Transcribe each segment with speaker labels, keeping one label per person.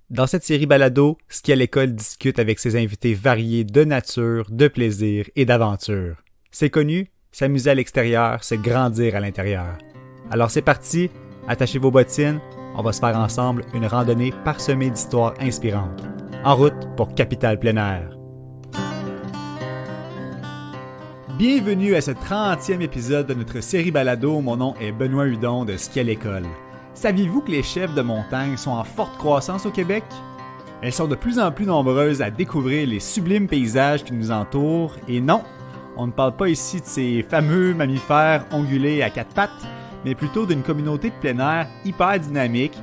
Speaker 1: Dans cette série balado, Ski à l'école discute avec ses invités variés de nature, de plaisir et d'aventure. C'est connu, s'amuser à l'extérieur, c'est grandir à l'intérieur. Alors c'est parti, attachez vos bottines, on va se faire ensemble une randonnée parsemée d'histoires inspirantes. En route pour Capitale Plein Air. Bienvenue à ce 30e épisode de notre série balado. Mon nom est Benoît Hudon de Ski à l'école. Saviez-vous que les chèvres de montagne sont en forte croissance au Québec? Elles sont de plus en plus nombreuses à découvrir les sublimes paysages qui nous entourent. Et non, on ne parle pas ici de ces fameux mammifères ongulés à quatre pattes, mais plutôt d'une communauté de plein air hyper dynamique,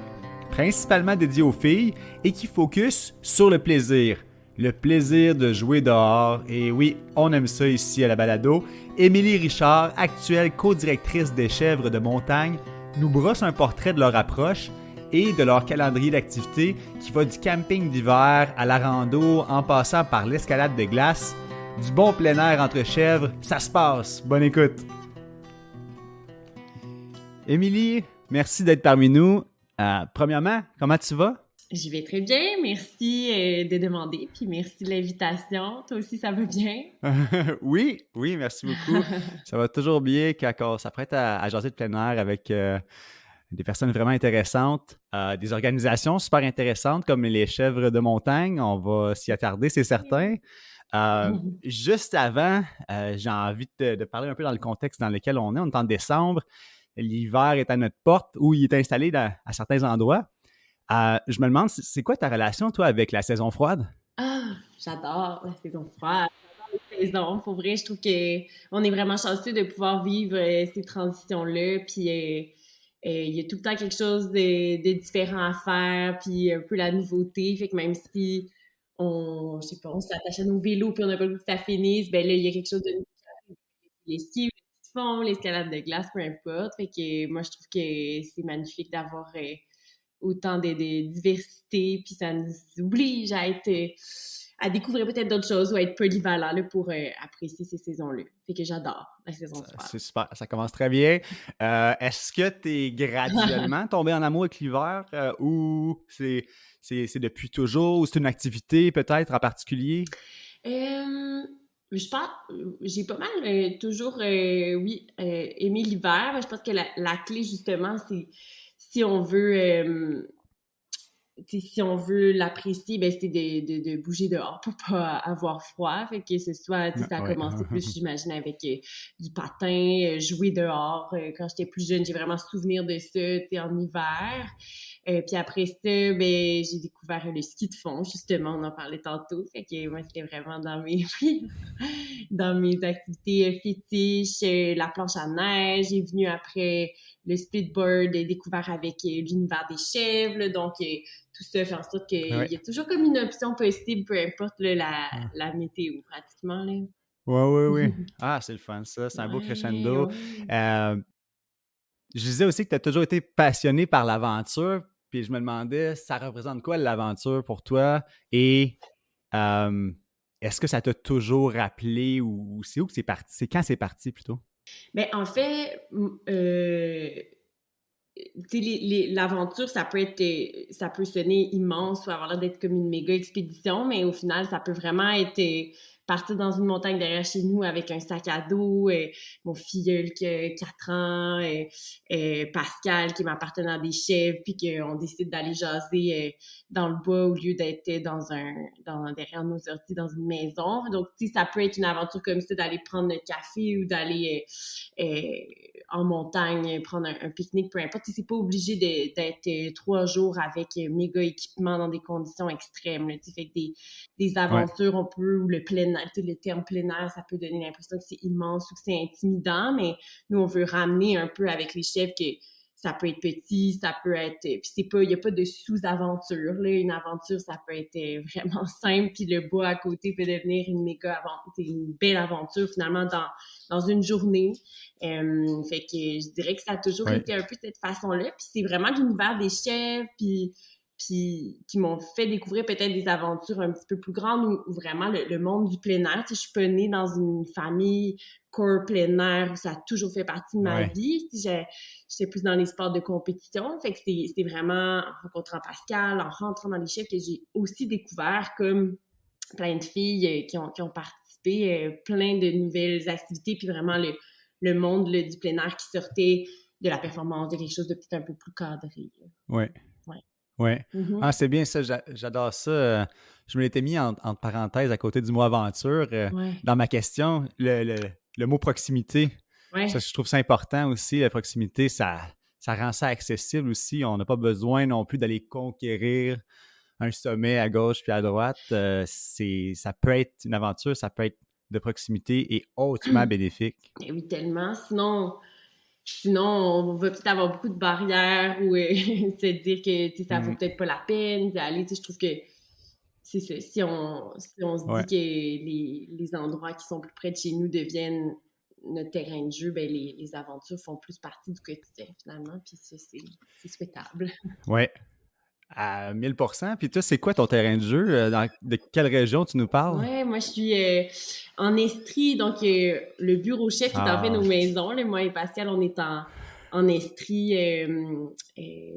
Speaker 1: principalement dédiée aux filles et qui focus sur le plaisir. Le plaisir de jouer dehors. Et oui, on aime ça ici à la balado. Émilie Richard, actuelle co-directrice des chèvres de montagne, nous brosse un portrait de leur approche et de leur calendrier d'activités qui va du camping d'hiver à la rando en passant par l'escalade de glace. Du bon plein air entre chèvres, ça se passe. Bonne écoute. Émilie, merci d'être parmi nous. Premièrement, comment tu vas?
Speaker 2: Je vais très bien, merci de demander, puis merci de l'invitation. Toi aussi, ça va bien?
Speaker 1: Oui, merci beaucoup. Ça va toujours bien quand on s'apprête à jaser de plein air avec des personnes vraiment intéressantes, des organisations super intéressantes comme les chèvres de montagne. On va s'y attarder, c'est certain. Juste avant, j'ai envie de parler un peu dans le contexte dans lequel on est. On est en décembre, l'hiver est à notre porte ou il est installé à certains endroits. Je me demande, c'est quoi ta relation, toi, avec la saison froide?
Speaker 2: Ah, j'adore la saison froide, j'adore les saisons. Pour vrai, je trouve qu'on est vraiment chanceux de pouvoir vivre ces transitions-là, puis il y a tout le temps quelque chose de différent à faire, puis un peu la nouveauté. Fait que même si je sais pas, on s'attache à nos vélos, puis on n'a pas le goût que ça finisse, ben là, il y a quelque chose de nouveau. Les skis, les skis de fond, l'escalade de glace, peu importe. Fait que moi, je trouve que c'est magnifique d'avoir autant de diversité, puis ça nous oblige à être à découvrir peut-être d'autres choses ou à être polyvalent là, pour apprécier ces saisons-là. Fait que j'adore la saison froide.
Speaker 1: C'est super, ça commence très bien. Est-ce que tu es graduellement tombé en amour avec l'hiver ou c'est depuis toujours ou c'est une activité peut-être en particulier?
Speaker 2: Je pense, j'ai pas mal toujours, oui, aimé l'hiver. Je pense que la clé, justement, c'est si on veut si on veut l'apprécier, ben c'est de bouger dehors pour pas avoir froid. Fait que ce soit, ça a
Speaker 1: Ouais.
Speaker 2: commencé plus, j'imagine, avec du patin, jouer dehors. Quand j'étais plus jeune, j'ai vraiment souvenir de ça, en hiver. Puis après ça, ben, j'ai découvert le ski de fond, justement, on en parlait tantôt. Fait que moi, c'était vraiment dans mes, dans mes activités fétiches. La planche à neige est venue après le splitboard, découvert avec l'univers des chèvres. Là. Donc, tout ça fait en sorte qu'il
Speaker 1: Ouais.
Speaker 2: y a toujours comme une option possible, peu importe là, la météo, pratiquement. Là.
Speaker 1: Ouais. Ah, c'est le fun, ça. C'est un beau
Speaker 2: Ouais,
Speaker 1: crescendo.
Speaker 2: ouais.
Speaker 1: Je disais aussi que tu as toujours été passionné par l'aventure, puis je me demandais, ça représente quoi l'aventure pour toi? Et euh, est-ce que ça t'a toujours rappelé ou c'est où que c'est parti? C'est quand c'est parti plutôt?
Speaker 2: Mais en fait, tu sais, l'aventure, ça peut sonner immense ou avoir l'air d'être comme une méga expédition, mais au final, ça peut vraiment être partir dans une montagne derrière chez nous avec un sac à dos, mon filleul qui a 4 ans, Pascal qui est ma partenaire des chèvres, puis qu'on décide d'aller jaser dans le bois au lieu d'être derrière nos orties dans une maison. Donc, tu sais, ça peut être une aventure comme ça, d'aller prendre le café ou d'aller en montagne, prendre un pique-nique, peu importe. C'est pas obligé d'être 3 jours avec méga équipement dans des conditions extrêmes. Là, fait que des
Speaker 1: Ouais.
Speaker 2: aventures, on peut, ou le plein air, le terme plein air, ça peut donner l'impression que c'est immense ou que c'est intimidant, mais nous, on veut ramener un peu avec les chefs que ça peut être petit, ça peut être... Puis c'est pas, il n'y a pas de sous-aventure. Là. Une aventure, ça peut être vraiment simple, puis le bois à côté peut devenir une méga aventure, une belle aventure finalement dans une journée. Fait que je dirais que ça a toujours
Speaker 1: Ouais.
Speaker 2: été un peu de cette façon-là. Puis c'est vraiment l'univers des chefs, puis puis qui m'ont fait découvrir peut-être des aventures un petit peu plus grandes où vraiment le monde du plein air. Tu sais, je suis pas née dans une famille corps plein air où ça a toujours fait partie de ma
Speaker 1: Ouais.
Speaker 2: vie. Tu sais, j'étais plus dans les sports de compétition. Fait que c'est vraiment en rencontrant Pascal, en rentrant dans les chefs que j'ai aussi découvert comme plein de filles qui ont participé, plein de nouvelles activités, puis vraiment le monde là, du plein air qui sortait de la performance, de quelque chose de peut-être un peu plus cadré. Là.
Speaker 1: Ouais.
Speaker 2: Ouais.
Speaker 1: Ouais.
Speaker 2: Mm-hmm.
Speaker 1: Ah, c'est bien ça, j'adore ça. Je me l'étais mis entre parenthèses à côté du mot aventure
Speaker 2: Ouais.
Speaker 1: dans ma question. Le mot proximité, ça,
Speaker 2: Ouais.
Speaker 1: je trouve ça important aussi. La proximité, ça rend ça accessible aussi. On n'a pas besoin non plus d'aller conquérir un sommet à gauche puis à droite. Ça peut être une aventure, ça peut être de proximité et hautement bénéfique.
Speaker 2: Et oui, tellement. Sinon, on va peut-être avoir beaucoup de barrières ou se dire que tu sais, ça vaut
Speaker 1: Mhm.
Speaker 2: peut-être pas la peine d'aller. Tu sais, je trouve que c'est ça. Si on se dit
Speaker 1: Ouais.
Speaker 2: que les endroits qui sont plus près de chez nous deviennent notre terrain de jeu, ben les aventures font plus partie du quotidien finalement. Puis ça, c'est souhaitable.
Speaker 1: Ouais. À 1000%. Puis toi, c'est quoi ton terrain de jeu? De quelle région tu nous parles?
Speaker 2: Ouais, moi je suis en Estrie, donc le bureau chef qui est en fait nos
Speaker 1: Ah,
Speaker 2: maisons. Là, moi et Pascal, on est en Estrie,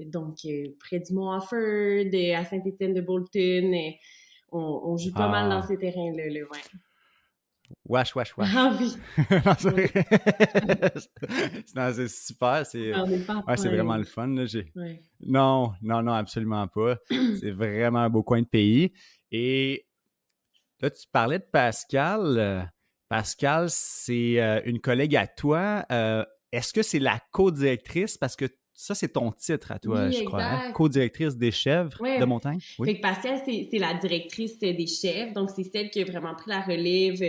Speaker 2: donc près du Mont Offord, à Saint-Étienne-de-Bolton. On joue pas mal dans
Speaker 1: ah,
Speaker 2: ces terrains-là, là, ouais.
Speaker 1: wesh, wesh, wesh.
Speaker 2: Ah oui,
Speaker 1: Non, c'est
Speaker 2: oui,
Speaker 1: vrai. Non, c'est super.
Speaker 2: on n'est pas
Speaker 1: Ouais, c'est
Speaker 2: loin,
Speaker 1: vraiment le fun, là.
Speaker 2: ouais.
Speaker 1: Non, non, non, absolument pas. C'est vraiment un beau coin de pays. Et là, tu parlais de Pascal. Pascal, c'est une collègue à toi. Est-ce que c'est la co-directrice? Parce que ça, c'est ton titre à toi,
Speaker 2: Oui,
Speaker 1: je crois, hein?
Speaker 2: exact.
Speaker 1: Co-directrice des chèvres de
Speaker 2: Ouais.
Speaker 1: montagne? Oui.
Speaker 2: Fait que Pascal, c'est la directrice des chefs, donc c'est celle qui a vraiment pris la relève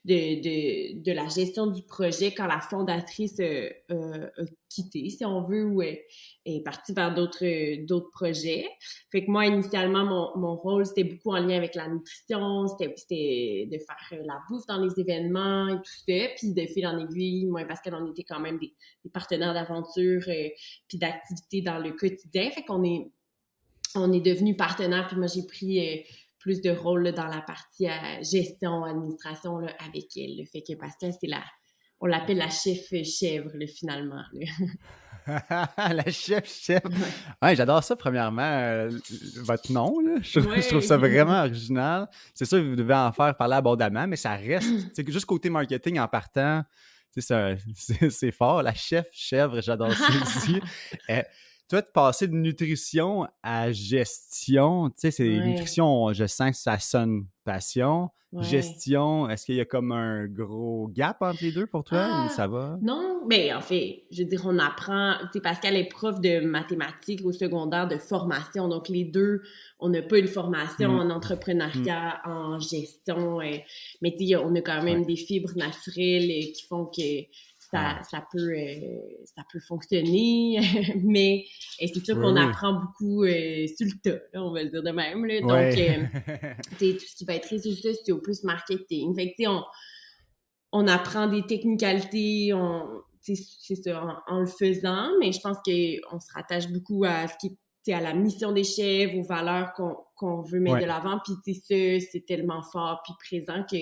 Speaker 2: de la gestion du projet quand la fondatrice a quitté, si on veut, ou est partie vers d'autres projets. Fait que moi, initialement, mon rôle, c'était beaucoup en lien avec la nutrition, c'était de faire la bouffe dans les événements et tout ça, puis de fil en aiguille, moi et Pascal, on était quand même des partenaires d'aventure puis d'activités dans le quotidien. Fait qu'on est devenus partenaires, puis moi, j'ai pris plus de rôle là, dans la partie gestion, administration là, avec elle. Le fait que Pascal, on l'appelle la chef chèvre, là, finalement. Là.
Speaker 1: La chef.
Speaker 2: Ouais.
Speaker 1: Ouais, j'adore ça, premièrement, votre nom, là. Je trouve ça
Speaker 2: Ouais.
Speaker 1: vraiment original. C'est sûr, vous devez en faire parler abondamment, mais ça reste, c'est juste côté marketing en partant, tu sais, c'est fort. La chef chèvre, j'adore ça aussi. Euh, Toi, de passer de nutrition à gestion, tu sais, c'est
Speaker 2: Ouais.
Speaker 1: nutrition, je sens que ça sonne passion.
Speaker 2: Ouais.
Speaker 1: Gestion, est-ce qu'il y a comme un gros gap entre les deux pour toi ou
Speaker 2: Ah,
Speaker 1: ça va?
Speaker 2: non, mais en fait, je veux dire, on apprend, tu sais, Pascal est prof de mathématiques au secondaire de formation, donc les deux, on n'a pas une formation
Speaker 1: Hmm,
Speaker 2: en
Speaker 1: hmm,
Speaker 2: entrepreneuriat, en gestion, mais tu sais, on a quand
Speaker 1: ouais.
Speaker 2: même des fibres naturelles qui font que
Speaker 1: Ah,
Speaker 2: ça peut fonctionner, mais c'est sûr
Speaker 1: oui,
Speaker 2: qu'on
Speaker 1: oui.
Speaker 2: apprend beaucoup sur le tas, là, on va le dire de même, là. Donc,
Speaker 1: Ouais.
Speaker 2: tu sais, tout ce qui va être réseaux sociaux, plus marketing, fait que tu sais, on apprend des technicalités, c'est ça, en le faisant, mais je pense qu'on se rattache beaucoup à ce qui à la mission des chefs, aux valeurs qu'on veut mettre de
Speaker 1: Ouais.
Speaker 2: l'avant, puis ça, c'est tellement fort puis présent que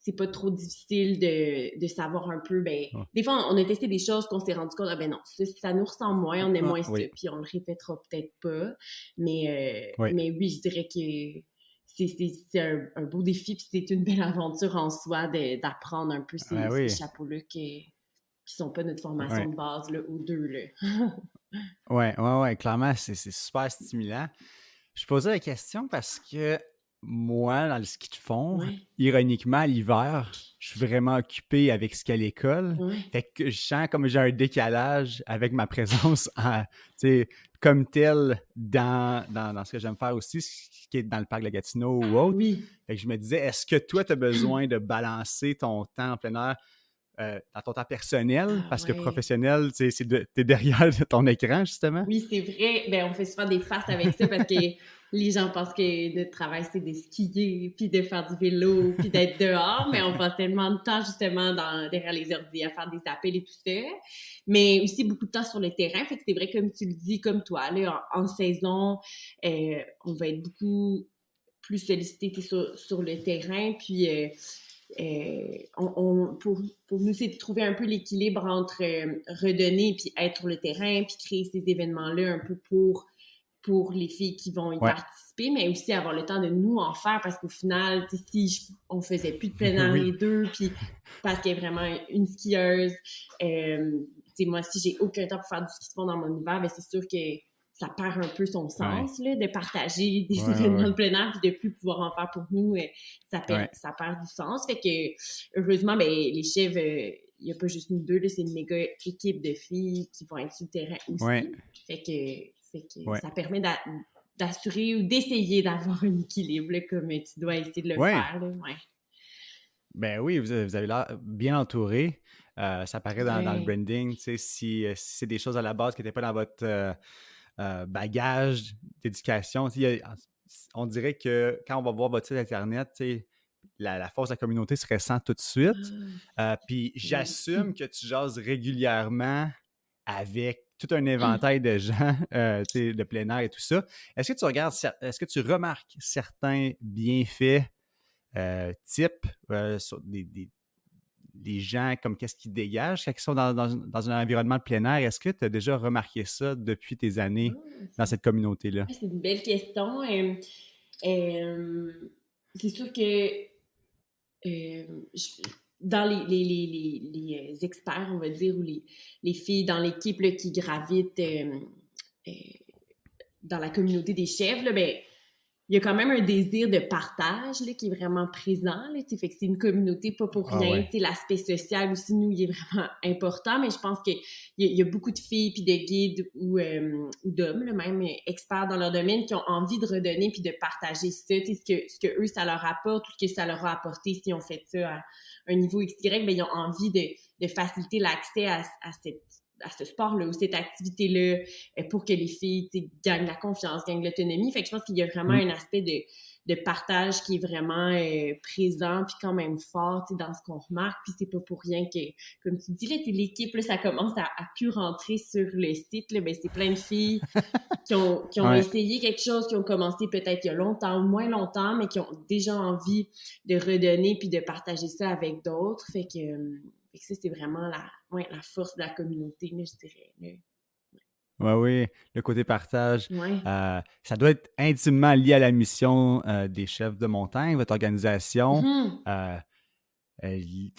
Speaker 2: c'est pas trop difficile de savoir un peu, ben,
Speaker 1: Ah,
Speaker 2: des fois, on a testé des choses qu'on s'est rendu compte, ah ben non, ça nous ressemble moins, on aime
Speaker 1: ah,
Speaker 2: moins ça,
Speaker 1: oui.
Speaker 2: puis on le répétera peut-être pas,
Speaker 1: Oui.
Speaker 2: mais oui, je dirais que c'est un beau défi, puis c'est une belle aventure en soi d'apprendre un peu
Speaker 1: Ah,
Speaker 2: ces
Speaker 1: oui.
Speaker 2: chapeaux-là qui sont pas notre formation
Speaker 1: Ouais.
Speaker 2: de base, là, aux deux, là.
Speaker 1: Ouais, ouais, ouais. Clairement, c'est super stimulant. Je posais la question parce que moi, dans le ski de fond,
Speaker 2: Ouais,
Speaker 1: ironiquement, l'hiver, je suis vraiment occupé avec ce qu'à l'école.
Speaker 2: ouais.
Speaker 1: Fait que je sens comme j'ai un décalage avec ma présence tu sais, comme tel dans ce que j'aime faire aussi, ce qui est dans le parc de la Gatineau ou autre.
Speaker 2: Oui.
Speaker 1: Fait que je me disais, est-ce que toi, tu as besoin de balancer ton temps en plein air dans ton temps personnel?
Speaker 2: Ah
Speaker 1: Parce que
Speaker 2: ouais.
Speaker 1: professionnel, tu sais, t'es derrière ton écran, justement.
Speaker 2: Oui, c'est vrai. Ben, on fait souvent des farces avec ça parce que Les gens pensent que notre travail, c'est de skier, puis de faire du vélo, puis d'être dehors, mais on passe tellement de temps justement derrière les ordi à faire des appels et tout ça. Mais aussi beaucoup de temps sur le terrain. Fait que c'est vrai, comme tu le dis, comme toi, là, en saison, on va être beaucoup plus sollicité sur le terrain. Puis pour nous, c'est de trouver un peu l'équilibre entre redonner puis être sur le terrain, puis créer ces événements-là un peu pour les filles qui vont y
Speaker 1: Ouais,
Speaker 2: participer, mais aussi avoir le temps de nous en faire parce qu'au final, si on faisait plus de plein air
Speaker 1: oui,
Speaker 2: les deux, puis parce qu'il y a vraiment une skieuse, moi, si j'ai aucun temps pour faire du ski de fond dans mon hiver, ben c'est sûr que ça perd un peu son
Speaker 1: ouais,
Speaker 2: sens là, de partager des
Speaker 1: ouais,
Speaker 2: événements
Speaker 1: ouais,
Speaker 2: de plein air puis de plus pouvoir en faire pour nous,
Speaker 1: ouais,
Speaker 2: ça perd du sens. Fait que heureusement, ben, les chèvres, il n'y a pas juste nous deux, là, c'est une méga équipe de filles qui vont être sur le terrain
Speaker 1: ouais,
Speaker 2: aussi. Fait que
Speaker 1: ouais,
Speaker 2: ça permet d'assurer ou d'essayer d'avoir un équilibre, là, comme tu dois essayer de le
Speaker 1: ouais.
Speaker 2: faire. Là. Ouais.
Speaker 1: Ben oui, vous avez l'air bien entouré. Ça paraît dans le
Speaker 2: Ouais.
Speaker 1: branding, tu sais, si c'est des choses à la base qui n'étaient pas dans votre bagage d'éducation, tu sais, on dirait que quand on va voir votre site Internet, tu sais, la force de la communauté se ressent tout de suite.
Speaker 2: Ah,
Speaker 1: Puis
Speaker 2: oui.
Speaker 1: j'assume que tu jases régulièrement avec tout un éventail de gens, tu sais, de plein air et tout ça. Est-ce que tu remarques certains bienfaits types sur des gens, comme qu'est-ce qu'ils dégagent quand ils sont dans un environnement de plein air? Est-ce que tu as déjà remarqué ça depuis tes années
Speaker 2: Ah,
Speaker 1: dans cette communauté-là?
Speaker 2: c'est une belle question. Euh, c'est sûr que dans les experts, on va dire, ou les filles dans l'équipe là, qui gravitent euh, dans la communauté des chefs, là, ben, il y a quand même un désir de partage là, qui est vraiment présent. Là, fait que c'est une communauté pas pour
Speaker 1: Ah
Speaker 2: rien.
Speaker 1: ouais.
Speaker 2: L'aspect social aussi, nous, il est vraiment important, mais je pense qu'il y a beaucoup de filles, puis de guides ou d'hommes, là, même experts dans leur domaine, qui ont envie de redonner puis de partager ça, ce que eux, ça leur apporte, tout ce que ça leur a apporté si on fait ça à un niveau XY, ben, ils ont envie de faciliter l'accès à ce sport-là ou cette activité-là pour que les filles gagnent la confiance, gagnent l'autonomie. Fait que je pense qu'il y a vraiment
Speaker 1: Mm.
Speaker 2: un aspect de partage qui est vraiment présent puis quand même fort dans ce qu'on remarque. Puis c'est pas pour rien que, comme tu dis, là, l'équipe, là, ça commence à plus rentrer sur le site. Là, ben, c'est plein de filles qui ont
Speaker 1: Ouais.
Speaker 2: essayé quelque chose, qui ont commencé peut-être il y a longtemps ou moins longtemps, mais qui ont déjà envie de redonner puis de partager ça avec d'autres. Fait que ça, c'est vraiment la force de la communauté, là, je dirais. Là.
Speaker 1: Ouais, oui, le côté partage,
Speaker 2: Ouais.
Speaker 1: ça doit être intimement lié à la mission des chefs de montagne, votre organisation,
Speaker 2: Mhm.
Speaker 1: euh,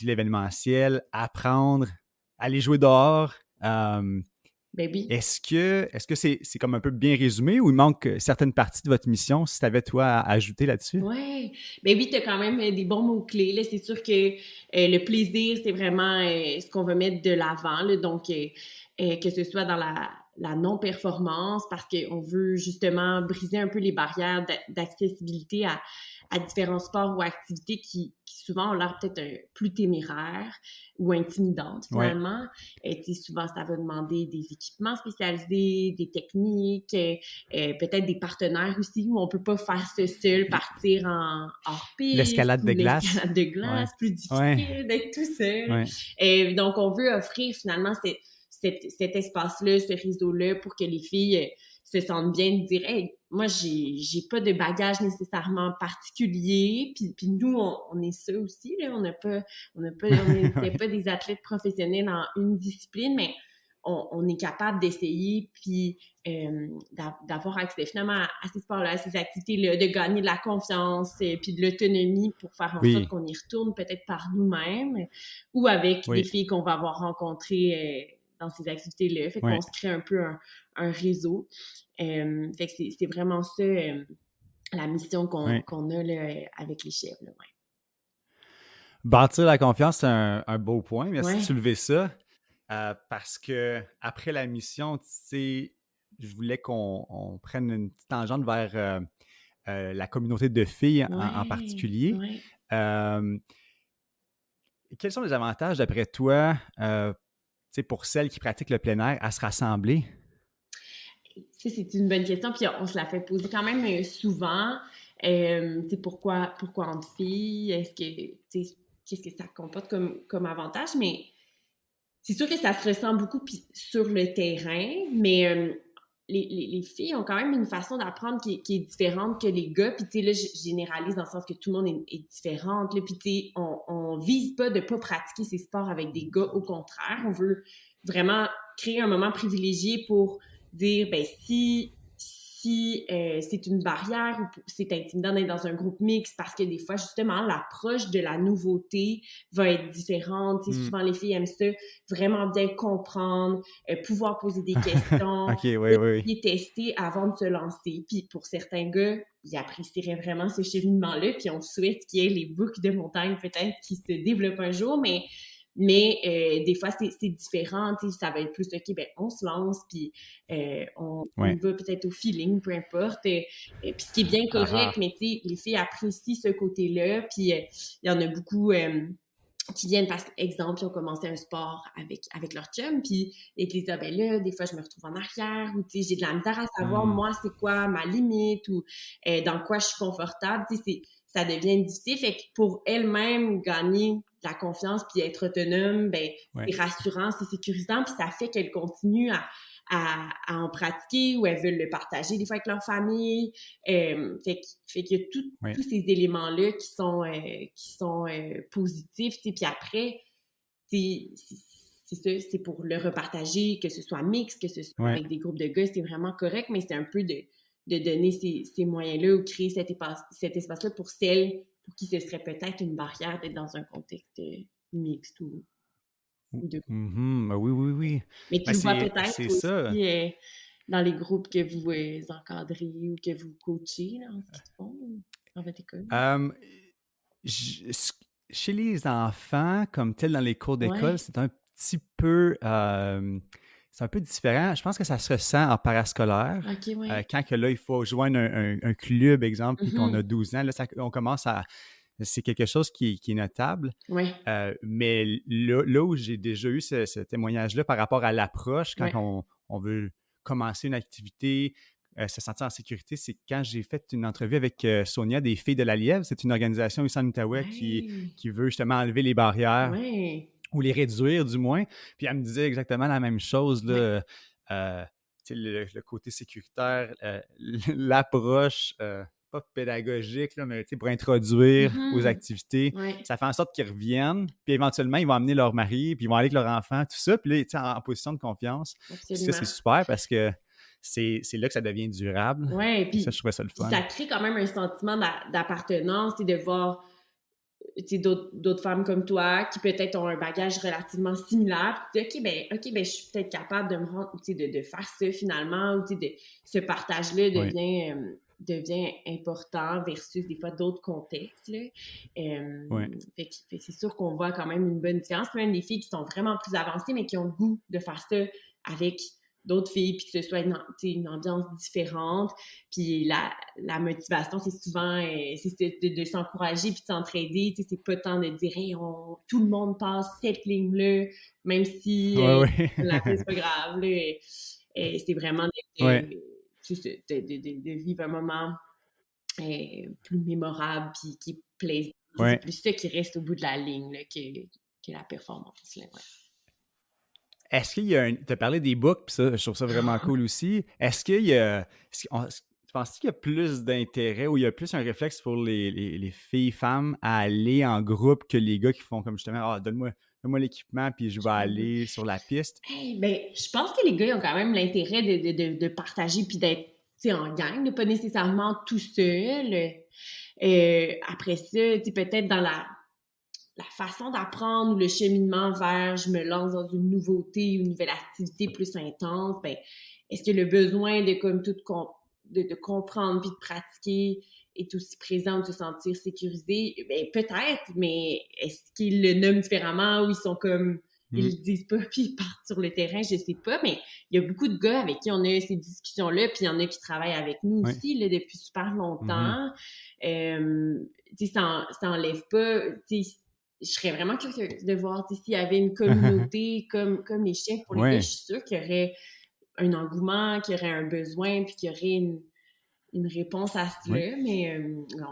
Speaker 1: l'événementiel, apprendre, aller jouer dehors.
Speaker 2: Ben oui.
Speaker 1: Est-ce que c'est comme un peu bien résumé ou il manque certaines parties de votre mission si tu avais toi à ajouter là-dessus?
Speaker 2: Ouais. Ben oui, tu as quand même des bons mots-clés. Là. C'est sûr que le plaisir, c'est vraiment ce qu'on va mettre de l'avant. Là. Donc, que ce soit dans la non-performance, parce qu'on veut justement briser un peu les barrières d'accessibilité à différents sports ou activités qui souvent ont l'air peut-être plus téméraires ou intimidantes
Speaker 1: Oui,
Speaker 2: finalement. Souvent, ça va demander des équipements spécialisés, des techniques, peut-être des partenaires aussi où on peut pas faire ça seul, partir en hors-piste
Speaker 1: l'escalade
Speaker 2: ou
Speaker 1: de glace.
Speaker 2: l'escalade de
Speaker 1: Ouais,
Speaker 2: glace, plus
Speaker 1: ouais,
Speaker 2: difficile d'être tout seul.
Speaker 1: ouais.
Speaker 2: Donc, on veut offrir finalement cet espace-là, ce réseau-là pour que les filles se sentent bien de dire hey, moi j'ai pas de bagage nécessairement particulier puis nous on est ça aussi là on n'était
Speaker 1: Ouais.
Speaker 2: pas des athlètes professionnels en une discipline mais on est capable d'essayer puis d'avoir accès finalement à ces sports-là, à ces activités-là, de gagner de la confiance puis de l'autonomie pour faire en sorte
Speaker 1: Oui,
Speaker 2: qu'on y retourne peut-être par nous-mêmes ou avec des
Speaker 1: oui,
Speaker 2: filles qu'on va avoir rencontrées dans ces activités-là. Fait qu'on
Speaker 1: oui.
Speaker 2: se crée un peu un réseau. Fait que c'est vraiment ça la mission
Speaker 1: Oui.
Speaker 2: qu'on a là, avec les chefs. Là,
Speaker 1: Bâtir la confiance, c'est un beau point.
Speaker 2: ouais.
Speaker 1: Merci de
Speaker 2: Ouais.
Speaker 1: soulever ça. Parce que après la mission, tu sais, je voulais qu'on prenne une petite tangente vers la communauté de filles en
Speaker 2: Ouais.
Speaker 1: particulier.
Speaker 2: Ouais.
Speaker 1: Euh, Quels sont les avantages, d'après toi, tu sais, pour celles qui pratiquent le plein air, à se rassembler?
Speaker 2: Ça, c'est une bonne question, puis on se la fait poser quand même souvent. Tu sais, pourquoi entre filles? Est-ce que, tu sais, qu'est-ce que ça comporte comme avantage? Mais c'est sûr que ça se ressent beaucoup puis sur le terrain, mais les filles ont quand même une façon d'apprendre qui est différente que les gars. Puis, tu sais, là, je généralise dans le sens que tout le monde est différente. Là, puis, tu sais, on vise pas de pas pratiquer ces sports avec des gars. Au contraire, on veut vraiment créer un moment privilégié pour dire, ben si c'est une barrière ou c'est intimidant d'être dans un groupe mixte parce que des fois, justement, l'approche de la nouveauté va être différente. Tu sais, souvent, les filles aiment ça, vraiment bien comprendre, pouvoir poser des questions,
Speaker 1: OK, oui, oui, oui.
Speaker 2: les tester avant de se lancer. Puis pour certains gars, ils apprécieraient vraiment ce cheminement-là, puis on souhaite qu'il y ait les boucles de montagne peut-être qui se développent un jour, mais des fois, c'est différent. Tu sais, ça va être plus, OK, ben on se lance, puis on
Speaker 1: Ouais.
Speaker 2: va peut-être au feeling, peu importe. Puis ce qui est bien
Speaker 1: Ah ah.
Speaker 2: correct, mais tu sais, les filles apprécient ce côté-là, puis il y en a beaucoup qui viennent parce qu'exemple, ils ont commencé un sport avec leur chum, puis ils disent, ah ben là, des fois, je me retrouve en arrière, ou tu sais, j'ai de la misère à savoir,
Speaker 1: Hmm.
Speaker 2: moi, c'est quoi ma limite, ou dans quoi je suis confortable, tu sais, ça devient difficile. Fait que pour elle-même, gagner de la confiance puis être autonome, ben
Speaker 1: Ouais.
Speaker 2: c'est rassurant, c'est sécurisant, puis ça fait qu'elle continue à en pratiquer ou elles veulent le partager des fois avec leur famille. Fait qu'il y a
Speaker 1: Ouais.
Speaker 2: tous ces éléments-là qui sont positifs. Puis après, c'est ça, c'est pour le repartager, que ce soit mixte, que ce soit
Speaker 1: Ouais.
Speaker 2: avec des groupes de gars, c'est vraiment correct, mais c'est un peu de donner ces moyens-là ou créer cet espace-là pour celles pour qui ce serait peut-être une barrière d'être dans un contexte mixte ou de...
Speaker 1: Mhm. Oui, oui, oui.
Speaker 2: Mais tu
Speaker 1: Ben,
Speaker 2: le vois
Speaker 1: c'est
Speaker 2: peut-être
Speaker 1: ça.
Speaker 2: aussi dans les groupes que vous encadrez ou que vous coachez là, en ce qu'ils font dans votre école.
Speaker 1: Euh, j- c- Chez les enfants, comme tel dans les cours d'école,
Speaker 2: Ouais,
Speaker 1: c'est un petit peu, c'est un peu différent. Je pense que ça se ressent en parascolaire.
Speaker 2: ok, ouais.
Speaker 1: Quand que là, il faut joindre un club, exemple, puis qu'on a
Speaker 2: Mhm.
Speaker 1: 12 ans, là, on commence à... C'est quelque chose qui est notable.
Speaker 2: Ouais,
Speaker 1: Mais là où j'ai déjà eu ce témoignage-là par rapport à l'approche, quand
Speaker 2: ouais.
Speaker 1: on veut commencer une activité, se sentir en sécurité, c'est quand j'ai fait une entrevue avec Sonia des Filles de la Lièvre. C'est une organisation ici en Outaouais
Speaker 2: Ouais,
Speaker 1: qui veut justement enlever les barrières
Speaker 2: ouais,
Speaker 1: ou les réduire du moins. Puis elle me disait exactement la même chose,
Speaker 2: ouais.
Speaker 1: là, tu sais, le côté sécuritaire, l'approche, pas pédagogique, là, mais tu sais, pour introduire aux
Speaker 2: Mhm.
Speaker 1: activités,
Speaker 2: Ouais,
Speaker 1: ça fait en sorte qu'ils reviennent, puis éventuellement, ils vont amener leur mari, puis ils vont aller avec leur enfant, tout ça, puis là, tu sais, en position de confiance. Puis ça, c'est
Speaker 2: absolument.
Speaker 1: super parce que c'est là que ça devient durable.
Speaker 2: Ouais,
Speaker 1: Puis ça, je trouvais ça le
Speaker 2: puis
Speaker 1: fun.
Speaker 2: ça crée quand même un sentiment d'appartenance et de voir tu sais, d'autres femmes comme toi qui peut-être ont un bagage relativement similaire. Puis tu dis, OK, ben, je suis peut-être capable de me rendre, tu sais, de faire ça finalement, ou tu sais, ce partage-là
Speaker 1: Oui,
Speaker 2: devient important versus des fois d'autres contextes, là.
Speaker 1: oui,
Speaker 2: Fait que c'est sûr qu'on voit quand même une bonne différence. Puis même des filles qui sont vraiment plus avancées, mais qui ont le goût de faire ça avec d'autres filles, puis que ce soit tu sais, une ambiance différente. Puis la motivation, c'est souvent c'est de s'encourager puis de s'entraider. Tu sais, c'est pas tant de dire hey, tout le monde passe cette ligne-là, même si
Speaker 1: oui, oui.
Speaker 2: la fait, c'est pas grave. Là, c'est vraiment
Speaker 1: Oui,
Speaker 2: de vivre un moment plus mémorable puis qui est plaisant.
Speaker 1: oui.
Speaker 2: C'est plus ça qui reste au bout de la ligne là, que la performance. Là, ouais.
Speaker 1: Est-ce qu'il y a un... Tu as parlé des books, puis ça, je trouve ça vraiment cool aussi. Est-ce qu'il y a... Tu penses qu'il y a plus d'intérêt ou il y a plus un réflexe pour les filles, femmes à aller en groupe que les gars qui font comme justement, ah, donne-moi l'équipement, puis je vais aller sur la piste?
Speaker 2: Hey, ben, je pense que les gars ils ont quand même l'intérêt de partager puis d'être tu sais, en gang, de pas nécessairement tout seul. Après ça, tu sais, peut-être dans la façon d'apprendre ou le cheminement vers je me lance dans une nouveauté, une nouvelle activité plus intense, ben, est-ce que le besoin de comme de comprendre puis de pratiquer est aussi présent, de se sentir sécurisé? Ben, peut-être, mais est-ce qu'ils le nomment différemment ou ils sont comme ils
Speaker 1: Hmm.
Speaker 2: le disent pas puis ils partent sur le terrain, je sais pas, mais il y a beaucoup de gars avec qui on a ces discussions-là, puis il y en a qui travaillent avec nous
Speaker 1: Oui.
Speaker 2: aussi là, depuis super
Speaker 1: Mhm.
Speaker 2: longtemps. Tu sais, ça enlève pas, tu sais, je serais vraiment curieuse de voir s'il y avait une communauté comme les chiens pour les gars. Je
Speaker 1: Oui.
Speaker 2: suis sûre qu'il y aurait un engouement, qu'il y aurait un besoin, puis qu'il y aurait une réponse à
Speaker 1: Oui.
Speaker 2: cela, mais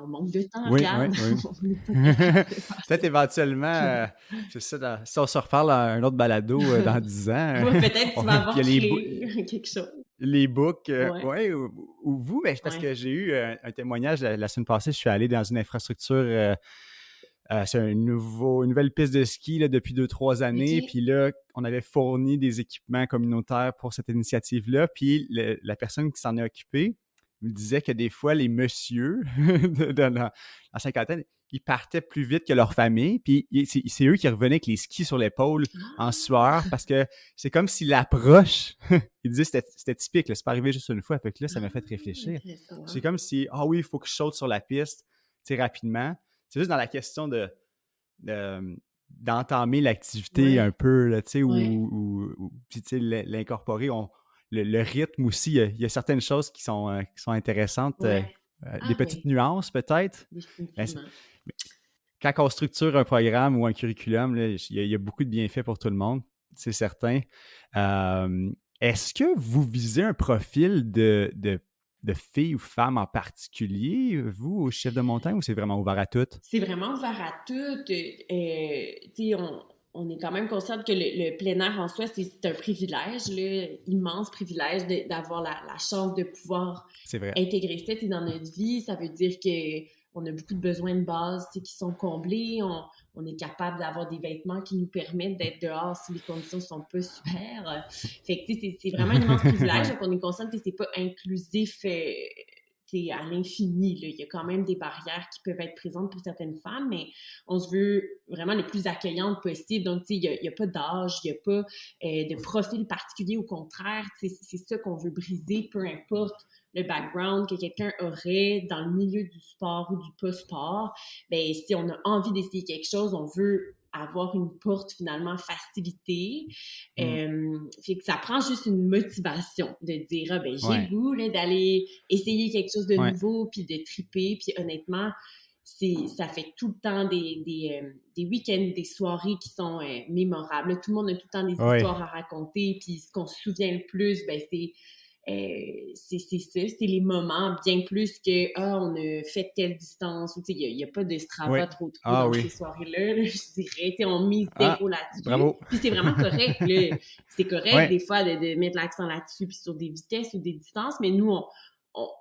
Speaker 2: on manque de temps,
Speaker 1: Oui, oui,
Speaker 2: regarde,
Speaker 1: oui.
Speaker 2: on n'est pas capable de faire ça.
Speaker 1: Peut-être éventuellement, c'est ça, si on se reparle à un autre balado dans 10 ans,
Speaker 2: Ouais, peut-être tu vas
Speaker 1: puis il y a
Speaker 2: avoir créé quelque chose.
Speaker 1: les books,
Speaker 2: Ouais,
Speaker 1: ouais, ou vous, mais c'est parce
Speaker 2: ouais.
Speaker 1: que j'ai eu un témoignage la semaine passée. Je suis allé dans une infrastructure, c'est une nouvelle piste de ski là, depuis 2-3 années.
Speaker 2: OK.
Speaker 1: Puis là, on avait fourni des équipements communautaires pour cette initiative-là. Puis la personne qui s'en est occupée me disait que des fois, les messieurs de la cinquantaine, ils partaient plus vite que leur famille. Puis c'est eux qui revenaient avec les skis sur l'épaule en sueur parce que c'est comme si l'approche, il disait c'était typique, là, c'est pas arrivé juste une fois. Fait que là, ça m'a fait réfléchir.
Speaker 2: Intéressant,
Speaker 1: C'est
Speaker 2: hein?
Speaker 1: comme si, ah oui, il faut que je saute sur la piste, tu sais, rapidement. C'est juste dans la question d'entamer l'activité un
Speaker 2: Ouais,
Speaker 1: peu, là, tu sais,
Speaker 2: ouais.
Speaker 1: puis, tu sais, l'incorporer. Le rythme aussi, il y a certaines choses qui sont intéressantes,
Speaker 2: Ouais.
Speaker 1: des
Speaker 2: Ah
Speaker 1: petites
Speaker 2: oui,
Speaker 1: nuances peut-être. Mais
Speaker 2: définitivement.
Speaker 1: quand on structure un programme ou un curriculum, là, il y a beaucoup de bienfaits pour tout le monde, c'est certain. Est-ce que vous visez un profil de filles ou femmes en particulier, vous, au chef de montagne, ou c'est vraiment ouvert à toutes?
Speaker 2: C'est vraiment ouvert à tout. Tu sais, on est quand même conscient que le plein air en soi, c'est un privilège, là, immense privilège d'avoir la chance de pouvoir
Speaker 1: C'est vrai.
Speaker 2: intégrer ça, tu sais, dans notre vie. Ça veut dire que on a beaucoup de besoins de base, tu sais, qui sont comblés. On est capable d'avoir des vêtements qui nous permettent d'être dehors si les conditions sont pas super. Fait que, tu sais, c'est vraiment un immense privilège.
Speaker 1: Ouais.
Speaker 2: Donc, on est conscient que c'est pas inclusif, à l'infini. Là. Il y a quand même des barrières qui peuvent être présentes pour certaines femmes, mais on se veut vraiment le plus accueillante possible. Donc, il n'y a pas d'âge, il n'y a pas de profil particulier. Au contraire, c'est ça qu'on veut briser, peu importe le background que quelqu'un aurait dans le milieu du sport ou du pas-sport. Ben, si on a envie d'essayer quelque chose, on veut avoir une porte finalement facilitée.
Speaker 1: Mm.
Speaker 2: Fait que ça prend juste une motivation de dire ah ben j'ai le
Speaker 1: Ouais.
Speaker 2: goût là, d'aller essayer quelque chose de
Speaker 1: Ouais.
Speaker 2: nouveau puis de triper puis honnêtement ça fait tout le temps des week-ends, des soirées qui sont mémorables. Tout le monde a tout le temps des
Speaker 1: Ouais.
Speaker 2: histoires à raconter puis ce qu'on se souvient le plus ben c'est ça, c'est les moments bien plus que on a fait telle distance ou tu sais il y a pas de Strava
Speaker 1: Ouais.
Speaker 2: trop
Speaker 1: Ah
Speaker 2: dans
Speaker 1: oui.
Speaker 2: ces soirées-là là, je dirais, tu sais on mise
Speaker 1: Ah,
Speaker 2: zéro là-dessus.
Speaker 1: bravo.
Speaker 2: Puis c'est vraiment correct là, c'est correct
Speaker 1: Ouais.
Speaker 2: des fois de mettre l'accent là-dessus puis sur des vitesses ou des distances, mais nous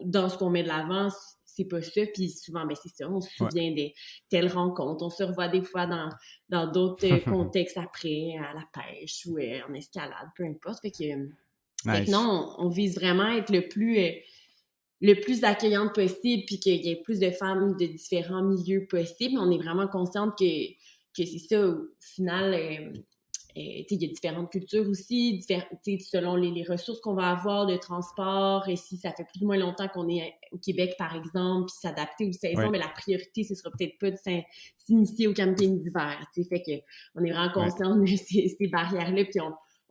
Speaker 2: dans ce qu'on met de l'avant c'est pas ça, puis souvent ben c'est ça, on se
Speaker 1: Ouais.
Speaker 2: souvient des telles rencontres, on se revoit des fois dans d'autres contextes après à la pêche ou en escalade, peu importe, fait que
Speaker 1: Nice.
Speaker 2: non, on vise vraiment à être le plus accueillante possible, puis qu'il y ait plus de femmes de différents milieux possibles. On est vraiment consciente que c'est ça, au final, il y a différentes cultures aussi, selon les ressources qu'on va avoir de transport, et si ça fait plus ou moins longtemps qu'on est au Québec, par exemple, puis s'adapter aux saisons,
Speaker 1: Ouais.
Speaker 2: mais la priorité, ce sera peut-être pas de s'initier au camping d'hiver. Fait que on est vraiment
Speaker 1: Ouais.
Speaker 2: conscient de ces barrières-là, puis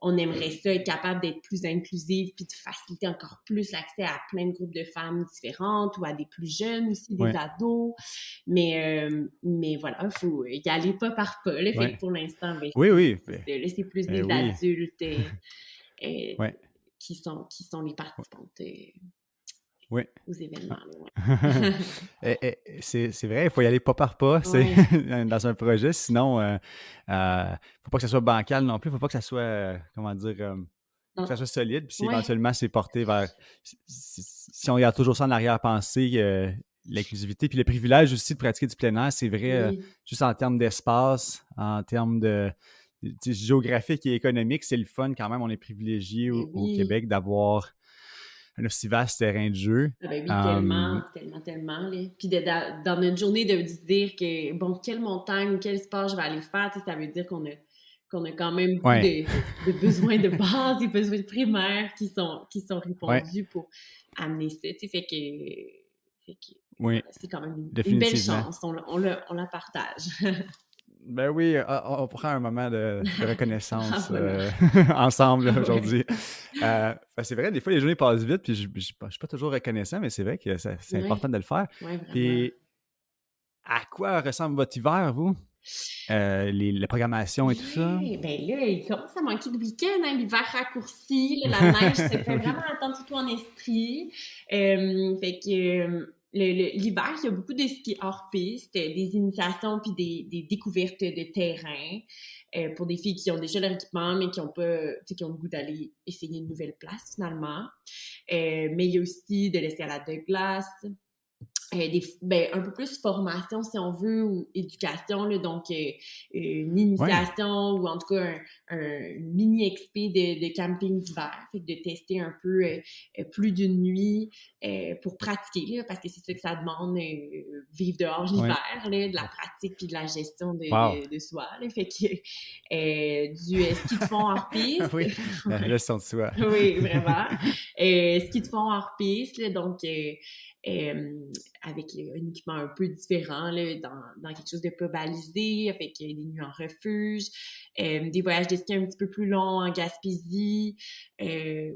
Speaker 2: on aimerait ça être capable d'être plus inclusive puis de faciliter encore plus l'accès à plein de groupes de femmes différentes ou à des plus jeunes aussi, des
Speaker 1: Ouais.
Speaker 2: ados. Mais voilà, il faut y aller pas par pas. Là. Fait
Speaker 1: Ouais.
Speaker 2: que pour l'instant, ben,
Speaker 1: Oui, oui.
Speaker 2: c'est ça. Là, c'est plus des
Speaker 1: Oui.
Speaker 2: adultes euh,
Speaker 1: Ouais.
Speaker 2: qui sont les participantes
Speaker 1: Oui.
Speaker 2: aux événements. Là,
Speaker 1: C'est vrai, il faut y aller pas par pas, c'est
Speaker 2: ouais.
Speaker 1: dans un projet, sinon, faut pas que ça soit bancal non plus, faut pas que ça soit, comment dire, faut que ça
Speaker 2: Non.
Speaker 1: soit solide, puis si
Speaker 2: Ouais.
Speaker 1: éventuellement c'est porté vers, si on regarde toujours ça en arrière-pensée, l'inclusivité, puis le privilège aussi de pratiquer du plein air, c'est vrai,
Speaker 2: Oui.
Speaker 1: juste en termes d'espace, en termes tu sais, géographique et économique, c'est le fun quand même, on est privilégié
Speaker 2: Ben
Speaker 1: au
Speaker 2: oui.
Speaker 1: Québec d'avoir un aussi vaste terrain de jeu.
Speaker 2: Ah ben oui, tellement, tellement, tellement. Là. Puis dans notre journée, de se dire que, bon, quelle montagne ou quel sport je vais aller faire, ça veut dire qu'on a quand même beaucoup
Speaker 1: Ouais,
Speaker 2: de besoins de base, des besoins primaires qui sont
Speaker 1: ouais,
Speaker 2: répondus pour amener ça. Fait que
Speaker 1: oui,
Speaker 2: voilà, c'est quand même une belle
Speaker 1: définitivement.
Speaker 2: chance. On la partage.
Speaker 1: Ben oui, on prend un moment de
Speaker 2: Ah,
Speaker 1: reconnaissance
Speaker 2: voilà.
Speaker 1: ensemble là,
Speaker 2: Ouais.
Speaker 1: aujourd'hui. C'est vrai, des fois, les journées passent vite, puis je suis pas toujours reconnaissant, mais c'est vrai que c'est
Speaker 2: Ouais.
Speaker 1: important de le faire.
Speaker 2: Ouais, vraiment.
Speaker 1: Puis, à quoi ressemble votre hiver, vous? la programmation et tout ça?
Speaker 2: Ouais, ben là, il commence à manquer de week-end, hein, l'hiver raccourci, là, la neige se fait
Speaker 1: Oui.
Speaker 2: vraiment attendre surtout en Estrie. Fait que l'hiver, il y a beaucoup de ski hors piste, des initiations puis des découvertes de terrain pour des filles qui ont déjà leur équipement mais qui ont pas, tu sais, qui ont le goût d'aller essayer une nouvelle place finalement. Mais il y a aussi de l'escalade de glace, un peu plus formation si on veut ou éducation là, donc une
Speaker 1: Ouais.
Speaker 2: initiation ou en tout cas un mini expé de camping d'hiver, fait que de tester un peu plus d'une nuit pour pratiquer là, parce que c'est ça que ça demande, vivre dehors
Speaker 1: Ouais.
Speaker 2: l'hiver là, de la pratique puis de la gestion
Speaker 1: Wow!
Speaker 2: de soi là, fait que du ski de fond hors piste.
Speaker 1: Oui, la
Speaker 2: Ouais.
Speaker 1: gestion de soi.
Speaker 2: Oui, vraiment. Ski de fond hors piste, là, donc avec un équipement un peu différent là, dans quelque chose de pas balisé, avec des nuits en refuge, des voyages de ski un petit peu plus longs en Gaspésie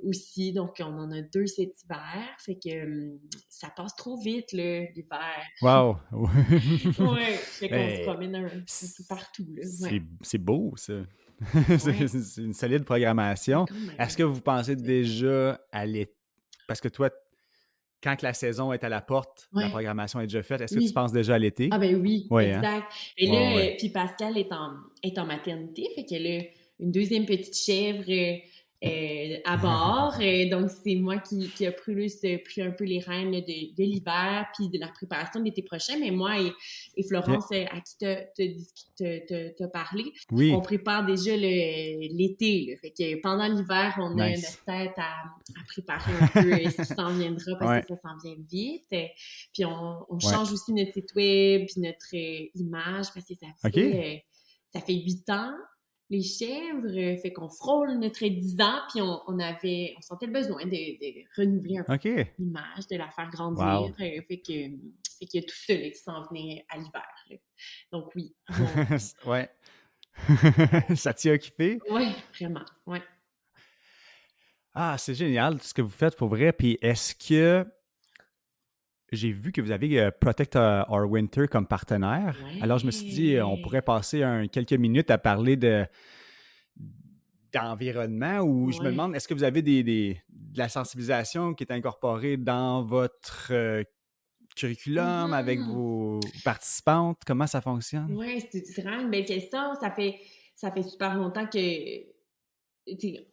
Speaker 2: aussi. Donc, on en a 2 cet hiver. Fait que ça passe trop vite, là, l'hiver.
Speaker 1: Wow!
Speaker 2: Ouais, fait qu'on se
Speaker 1: Mais
Speaker 2: promène un peu partout, là. Ouais,
Speaker 1: c'est beau ça. C'est
Speaker 2: ouais,
Speaker 1: c'est une solide programmation.
Speaker 2: quand
Speaker 1: Est-ce
Speaker 2: même.
Speaker 1: que vous pensez
Speaker 2: Ouais.
Speaker 1: déjà à l'été? Parce que toi, quand que la saison est à la porte, la
Speaker 2: Ouais,
Speaker 1: programmation est déjà faite. Est-ce que tu
Speaker 2: oui.
Speaker 1: penses déjà à
Speaker 2: Ah
Speaker 1: l'été?
Speaker 2: ben oui,
Speaker 1: Oui, hein?
Speaker 2: exact. Et
Speaker 1: Ouais,
Speaker 2: là,
Speaker 1: ouais.
Speaker 2: puis Pascal est en maternité, fait qu'elle a une deuxième petite chèvre à bord. Donc, c'est moi qui a pris un peu les rênes là, de l'hiver puis de la préparation de l'été prochain. Mais moi et
Speaker 1: OK.
Speaker 2: Florence, à qui t'as parlé, on
Speaker 1: Oui,
Speaker 2: prépare déjà l'été. Là. Fait que pendant l'hiver, on a
Speaker 1: nice.
Speaker 2: notre tête à préparer un peu ce qui s'en viendra parce que
Speaker 1: Ouais,
Speaker 2: ça s'en vient vite. Puis on
Speaker 1: ouais.
Speaker 2: change aussi notre site web, puis notre image, parce que
Speaker 1: OK.
Speaker 2: ça fait 8 ans, les chèvres, fait qu'on frôle notre 10 ans, puis on sentait le besoin de renouveler un peu
Speaker 1: OK.
Speaker 2: l'image, de la faire grandir.
Speaker 1: Wow.
Speaker 2: Fait qu'il y a tout ça là, qui s'en venait à l'hiver. Là. Donc oui, bon,
Speaker 1: Ouais. Ça t'y a occupé?
Speaker 2: ouais, vraiment, ouais.
Speaker 1: Ah, c'est génial tout ce que vous faites pour vrai. Puis est-ce que j'ai vu que vous avez Protect Our Winter comme partenaire. Alors je me suis dit, on
Speaker 2: Ouais,
Speaker 1: pourrait passer quelques minutes à parler d'environnement ou je me
Speaker 2: ouais.
Speaker 1: demande, est-ce que vous avez de la sensibilisation qui est incorporée dans votre curriculum avec
Speaker 2: Mhm.
Speaker 1: vos participantes? Comment ça fonctionne?
Speaker 2: Ouais, c'est vraiment une belle question. Ça fait super longtemps que, tu sais,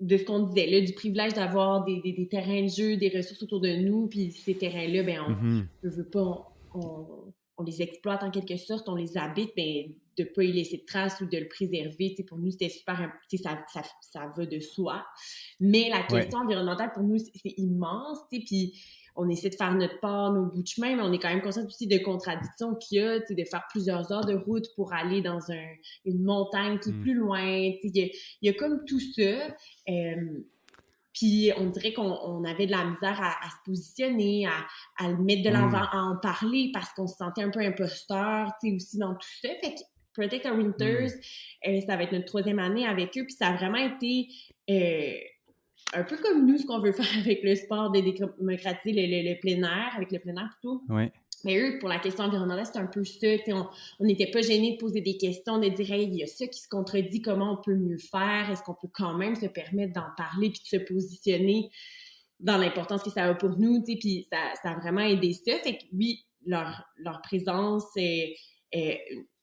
Speaker 2: de ce qu'on disait là, du privilège d'avoir des terrains de jeu, des ressources autour de nous, puis ces terrains-là, ben
Speaker 1: Mhm.
Speaker 2: on veut pas, on les exploite en quelque sorte, on les habite, ben de pas y laisser de traces ou de le préserver, tu sais, pour nous, c'était super, tu sais, ça va de soi. Mais la
Speaker 1: Ouais.
Speaker 2: question environnementale, pour nous, c'est immense, tu sais, puis on essaie de faire notre part, nos bouts de chemin, mais on est quand même conscient aussi de contradictions qu'il y a, tu sais, de faire plusieurs heures de route pour aller dans une montagne qui est
Speaker 1: Mm.
Speaker 2: plus loin, tu sais, il y a comme tout ça. Puis on dirait qu'on avait de la misère à se positionner, à le mettre de l'avant,
Speaker 1: Mm.
Speaker 2: à en parler parce qu'on se sentait un peu imposteur, tu sais, aussi dans tout ça. Fait que Protect Our Winters,
Speaker 1: Mm.
Speaker 2: ça va être notre 3e année avec eux, puis ça a vraiment été euh, un peu comme nous, ce qu'on veut faire avec le sport de démocratiser le plein air, avec le plein air plutôt.
Speaker 1: Ouais.
Speaker 2: Mais eux, pour la question environnementale, c'est un peu ça. On n'était pas gênés de poser des questions, de dire, hey, il y a ça qui se contredit, comment on peut mieux faire? Est-ce qu'on peut quand même se permettre d'en parler puis de se positionner dans l'importance que ça a pour nous? Puis ça a vraiment aidé ça. Fait que oui, leur présence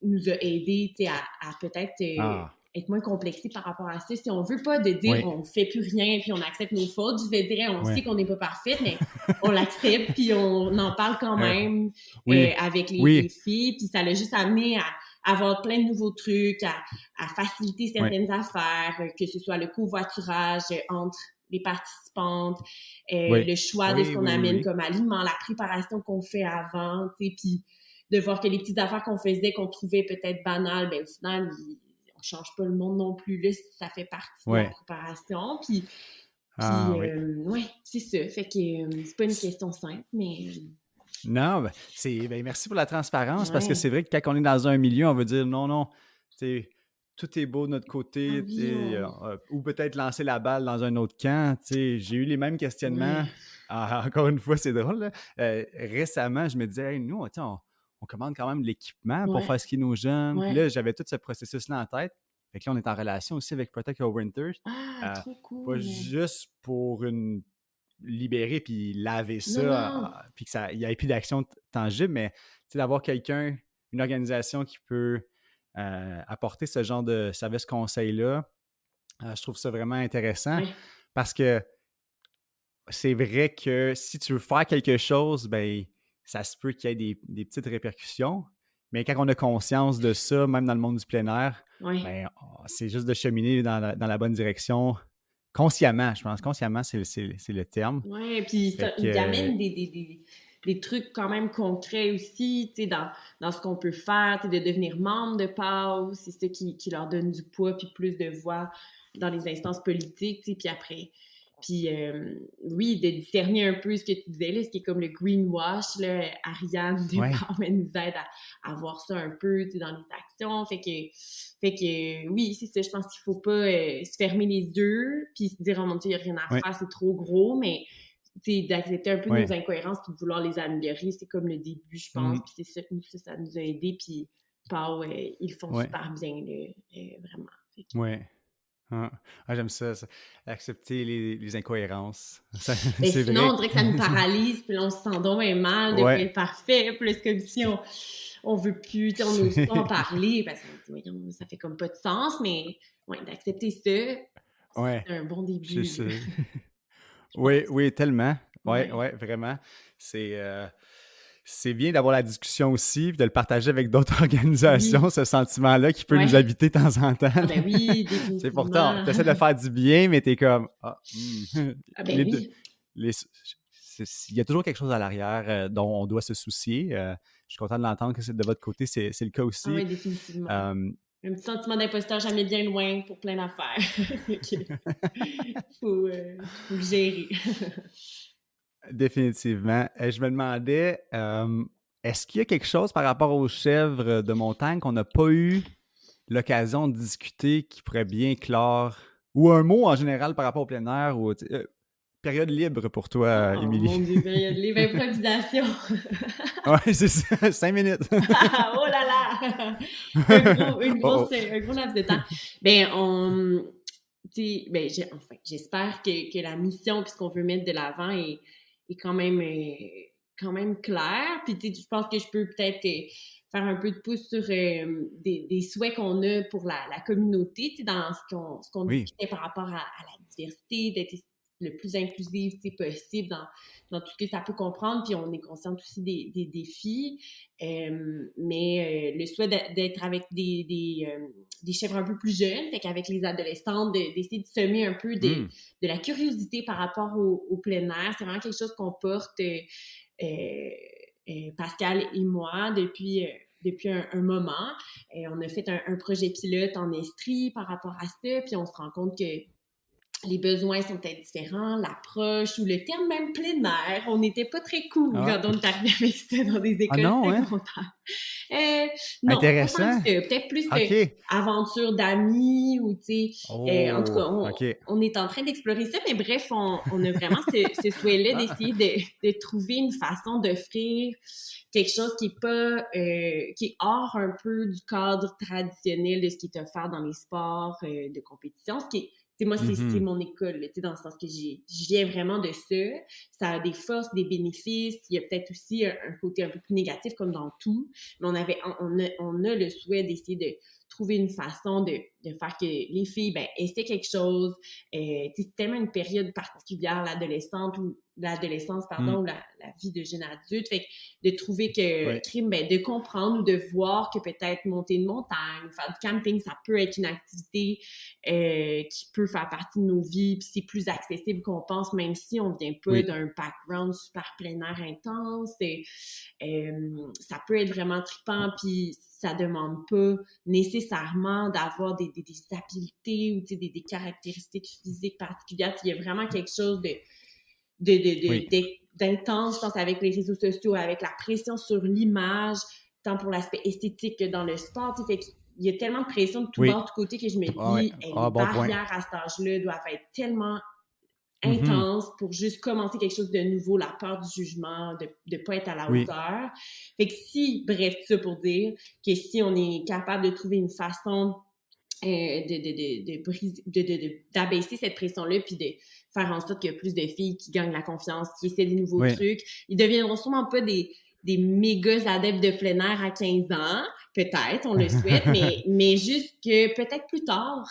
Speaker 2: nous a aidés à peut-être
Speaker 1: Ah.
Speaker 2: être moins complexés par rapport à ça. Si on veut pas de dire
Speaker 1: Oui.
Speaker 2: on fait plus rien puis on accepte nos fautes, je dirais on
Speaker 1: Ouais.
Speaker 2: sait qu'on n'est pas parfaite, mais on l'accepte puis on en parle quand
Speaker 1: Euh,
Speaker 2: même
Speaker 1: oui.
Speaker 2: avec les
Speaker 1: Oui.
Speaker 2: filles. Puis ça l'a juste amené à avoir plein de nouveaux trucs, à faciliter
Speaker 1: Ouais.
Speaker 2: certaines affaires, que ce soit le covoiturage entre les participantes,
Speaker 1: Oui.
Speaker 2: le choix de ce
Speaker 1: Oui,
Speaker 2: qu'on
Speaker 1: oui, oui,
Speaker 2: amène
Speaker 1: oui.
Speaker 2: comme aliment, la préparation qu'on fait avant, tu sais, puis de voir que les petites affaires qu'on faisait, qu'on trouvait peut-être banales, ben au final, on change pas le monde non plus. Là, ça fait partie de la
Speaker 1: Ouais.
Speaker 2: préparation.
Speaker 1: Ah oui.
Speaker 2: Ouais, c'est ça. Fait que c'est pas une question simple, mais
Speaker 1: Non, merci pour la transparence parce que
Speaker 2: ouais.
Speaker 1: c'est vrai que quand on est dans un milieu, on veut dire non, non, tu sais, tout est beau de notre
Speaker 2: Ah
Speaker 1: côté, tu
Speaker 2: oui,
Speaker 1: sais, ou peut-être lancer la balle dans un autre camp. Tu sais, j'ai eu les mêmes questionnements.
Speaker 2: ouais.
Speaker 1: Ah, encore une fois, c'est drôle. Là. Récemment, je me disais, hey, nous, tu sais, on commande quand même de l'équipement pour
Speaker 2: Ouais,
Speaker 1: faire skier nos jeunes. Puis
Speaker 2: ouais.
Speaker 1: là, j'avais tout ce processus-là en tête. Fait que là, on est en relation aussi avec Protect Your Winter.
Speaker 2: Ah,
Speaker 1: euh,
Speaker 2: trop
Speaker 1: Pas
Speaker 2: cool!
Speaker 1: juste pour libérer puis laver
Speaker 2: Non,
Speaker 1: ça,
Speaker 2: non!
Speaker 1: puis que ça, il n'y ait plus d'action tangible, mais d'avoir quelqu'un, une organisation qui peut apporter ce genre de service conseil-là, je trouve ça vraiment intéressant
Speaker 2: Ouais,
Speaker 1: parce que c'est vrai que si tu veux faire quelque chose, ben ça se peut qu'il y ait des petites répercussions, mais quand on a conscience de ça, même dans le monde du plein air,
Speaker 2: ouais.
Speaker 1: ben, c'est juste de cheminer dans la bonne direction consciemment, je pense. Consciemment, c'est le terme.
Speaker 2: Ouais, puis
Speaker 1: Fait
Speaker 2: ça
Speaker 1: que,
Speaker 2: il amène des trucs quand même concrets aussi, tu sais, dans ce qu'on peut faire, tu sais, de devenir membre de PAO, c'est ça qui leur donne du poids puis plus de voix dans les instances politiques, tu sais, puis après puis oui, de discerner un peu ce que tu disais là, ce qui est comme le greenwash, là, Ariane de
Speaker 1: ouais,
Speaker 2: PAO, elle nous aide à voir ça un peu, tu sais, dans les actions, fait que oui, c'est ça, je pense qu'il faut pas se fermer les yeux puis se dire « Oh mon Dieu, il n'y a rien à
Speaker 1: ouais,
Speaker 2: faire, c'est trop gros », mais d'accepter un peu nos
Speaker 1: ouais.
Speaker 2: incohérences puis de vouloir les améliorer, c'est comme le début, je pense.
Speaker 1: Mm,
Speaker 2: Puis c'est ça, ça nous a aidés. Puis Pau, ils font
Speaker 1: ouais,
Speaker 2: super bien, là, vraiment.
Speaker 1: ouais. Ah, j'aime ça, ça. Accepter les incohérences.
Speaker 2: Ben,
Speaker 1: C'est
Speaker 2: sinon, on
Speaker 1: vrai.
Speaker 2: dirait que ça nous paralyse, puis là, on se sent donc bien mal de pas
Speaker 1: Ouais.
Speaker 2: être parfait. Puis là, c'est comme si on veut plus, tu sais, on n'ose pas en parler parce qu'on se dit, voyons, ça fait comme pas de sens, mais ouais, d'accepter ça,
Speaker 1: Ouais,
Speaker 2: c'est un bon
Speaker 1: c'est
Speaker 2: début,
Speaker 1: ça.
Speaker 2: là, je
Speaker 1: Oui,
Speaker 2: pense.
Speaker 1: oui, tellement. Ouais,
Speaker 2: Ouais.
Speaker 1: ouais, vraiment. C'est bien d'avoir la discussion aussi, puis de le partager avec d'autres organisations,
Speaker 2: Oui,
Speaker 1: ce sentiment-là qui peut nous
Speaker 2: ouais.
Speaker 1: habiter de temps en temps.
Speaker 2: Ah ben oui,
Speaker 1: C'est pourtant,
Speaker 2: définitivement.
Speaker 1: tu essaies de faire du bien, mais tu es comme,
Speaker 2: Ah ben
Speaker 1: les deux,
Speaker 2: oui.
Speaker 1: les- il y a toujours quelque chose à l'arrière dont on doit se soucier. Je suis content de l'entendre que de votre côté, c'est le cas
Speaker 2: Ah
Speaker 1: aussi.
Speaker 2: oui, définitivement.
Speaker 1: Euh,
Speaker 2: Un petit sentiment d'imposteur jamais bien loin pour plein d'affaires. Fait que faut le gérer.
Speaker 1: Définitivement. Je me demandais, est-ce qu'il y a quelque chose par rapport aux chèvres de montagne qu'on n'a pas eu l'occasion de discuter qui pourrait bien clore, ou un mot en général par rapport au plein air, ou période libre pour toi,
Speaker 2: Oh
Speaker 1: Émilie?
Speaker 2: mon Dieu, période livre, improvisation.
Speaker 1: Ouais, c'est ça, 5 minutes.
Speaker 2: Oh là là!
Speaker 1: Oh, oh.
Speaker 2: Un gros laps de temps. Ben, tu sais, ben, j'espère que la mission puis ce qu'on veut mettre de l'avant est quand même clair. Puis, tu sais, je pense que je peux peut-être faire un peu de pouce sur des souhaits qu'on a pour la communauté, tu sais, dans ce qu'on
Speaker 1: Oui,
Speaker 2: discutait par rapport à la diversité, d'être le plus inclusive, tu sais, possible dans tout ce que ça peut comprendre. Puis, on est consciente aussi des défis. Mais le souhait d'être avec des chèvres un peu plus jeunes, fait qu'avec les adolescentes, d'essayer de semer un peu
Speaker 1: hmm,
Speaker 2: de la curiosité par rapport au plein air. C'est vraiment quelque chose qu'on porte, Pascal et moi, depuis un moment. On a fait un projet pilote en Estrie par rapport à ça, puis on se rend compte que les besoins sont peut-être différents, l'approche ou le terme même plein air, on n'était pas très cool
Speaker 1: ah,
Speaker 2: quand on est arrivé avec ça dans des
Speaker 1: ah
Speaker 2: écoles
Speaker 1: non, hein?
Speaker 2: secondaires. Euh, non, pas tant que
Speaker 1: Intéressant.
Speaker 2: ça. Peut-être plus
Speaker 1: OK.
Speaker 2: aventure d'amis ou, tu sais, en tout cas,
Speaker 1: Oh, OK.
Speaker 2: on est en train d'explorer ça, mais bref, on a vraiment ce souhait-là
Speaker 1: Ah,
Speaker 2: d'essayer de trouver une façon d'offrir quelque chose qui est pas, qui est hors un peu du cadre traditionnel de ce qui est offert dans les sports de compétition, ce qui est sais, moi, c'est
Speaker 1: mhm.
Speaker 2: mon école, dans le sens que je viens vraiment de ça. Ça a des forces, des bénéfices. Il y a peut-être aussi un côté un peu plus négatif, comme dans tout. Mais on a le souhait d'essayer de trouver une façon de faire que les filles, ben, essaient quelque chose. C'est tellement une période particulière, l'adolescence,
Speaker 1: Hmm,
Speaker 2: pardon, ou la vie de jeune adulte. Fait que de trouver que,
Speaker 1: ouais,
Speaker 2: crime, ben, de comprendre ou de voir que peut-être monter une montagne, faire du camping, ça peut être une activité qui peut faire partie de nos vies, puis c'est plus accessible qu'on pense, même si on vient pas
Speaker 1: oui,
Speaker 2: d'un background super plein air intense. Ça peut être vraiment trippant, puis ça demande pas nécessairement d'avoir des habiletés ou des caractéristiques physiques particulières. Il y a vraiment quelque chose
Speaker 1: oui,
Speaker 2: d'intense, je pense, avec les réseaux sociaux, avec la pression sur l'image, tant pour l'aspect esthétique que dans le sport. Fait qu'il y a tellement de pression de tout
Speaker 1: oui.
Speaker 2: bord, de tout côté que je me
Speaker 1: Ah ouais.
Speaker 2: dis, hey, les
Speaker 1: Ah, bon point.
Speaker 2: barrières à cet âge-là doivent être tellement
Speaker 1: Mhm.
Speaker 2: intense pour juste commencer quelque chose de nouveau, la peur du jugement, de ne pas être à la
Speaker 1: Oui,
Speaker 2: hauteur. Fait que si, bref, tout ça pour dire que si on est capable de trouver une façon d'abaisser cette pression-là, puis de faire en sorte qu'il y a plus de filles qui gagnent la confiance, qui essaient des nouveaux
Speaker 1: oui.
Speaker 2: trucs. Ils deviendront sûrement pas des méga adeptes de plein air à 15 ans, peut-être, on le souhaite, mais juste que peut-être plus tard,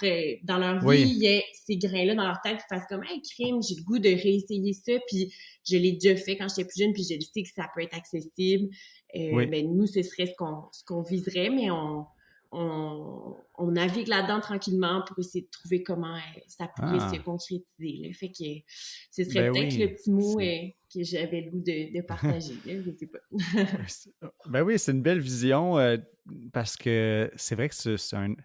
Speaker 2: dans leur vie,
Speaker 1: Oui,
Speaker 2: il y ait ces grains-là dans leur tête qui fassent comme « Hey, crime, j'ai le goût de réessayer ça, puis je l'ai déjà fait quand j'étais plus jeune, puis je le sais que ça peut être accessible. »
Speaker 1: oui.
Speaker 2: Ben nous, ce serait ce qu'on viserait, mais on navigue là-dedans tranquillement pour essayer de trouver comment ça pourrait se
Speaker 1: Ah,
Speaker 2: concrétiser. Là. Fait que ce serait
Speaker 1: ben
Speaker 2: peut-être le
Speaker 1: oui.
Speaker 2: petit mot que j'avais le goût de partager. Là, je sais pas.
Speaker 1: Ben oui, c'est une belle vision parce que c'est vrai que c'est une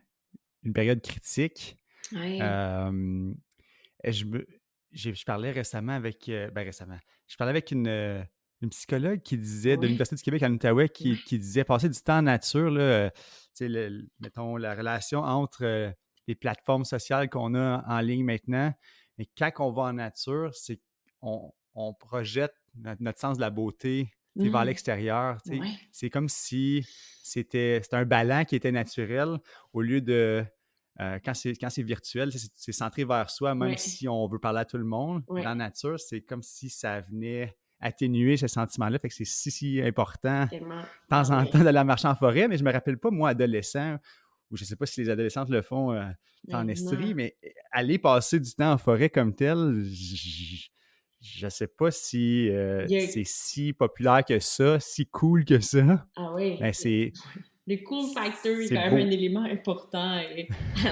Speaker 1: période critique.
Speaker 2: Ouais.
Speaker 1: Euh, et je parlais récemment avec. Ben récemment. Je parlais avec une psychologue qui disait, de
Speaker 2: Ouais.
Speaker 1: l'Université du Québec en Outaouais, qui,
Speaker 2: Ouais.
Speaker 1: qui disait passer du temps en nature, là, tu sais, mettons, la relation entre les plateformes sociales qu'on a en ligne maintenant. Et quand on va en nature, c'est qu'on projette notre sens de la beauté, tu sais, vers
Speaker 2: Mm.
Speaker 1: l'extérieur. Tu sais.
Speaker 2: Ouais.
Speaker 1: C'est comme si c'était un ballon qui était naturel au lieu de quand c'est virtuel, c'est centré vers soi, même
Speaker 2: Ouais.
Speaker 1: si on veut parler à tout le monde. Dans
Speaker 2: Ouais.
Speaker 1: la nature, c'est comme si ça venait atténuer ce sentiment-là. Fait que c'est si important
Speaker 2: Tellement.
Speaker 1: de temps
Speaker 2: Ah
Speaker 1: en
Speaker 2: ouais.
Speaker 1: temps d'aller marcher en forêt, mais je me rappelle pas, moi, adolescent, ou je sais pas si les adolescentes le font en
Speaker 2: Maintenant.
Speaker 1: Estrie, mais aller passer du temps en forêt comme tel, je sais pas si
Speaker 2: Il y a...
Speaker 1: c'est si populaire que ça, si cool que ça.
Speaker 2: Ah ouais.
Speaker 1: Ben,
Speaker 2: Le cool factor est
Speaker 1: c'est
Speaker 2: quand même un
Speaker 1: beau.
Speaker 2: élément important à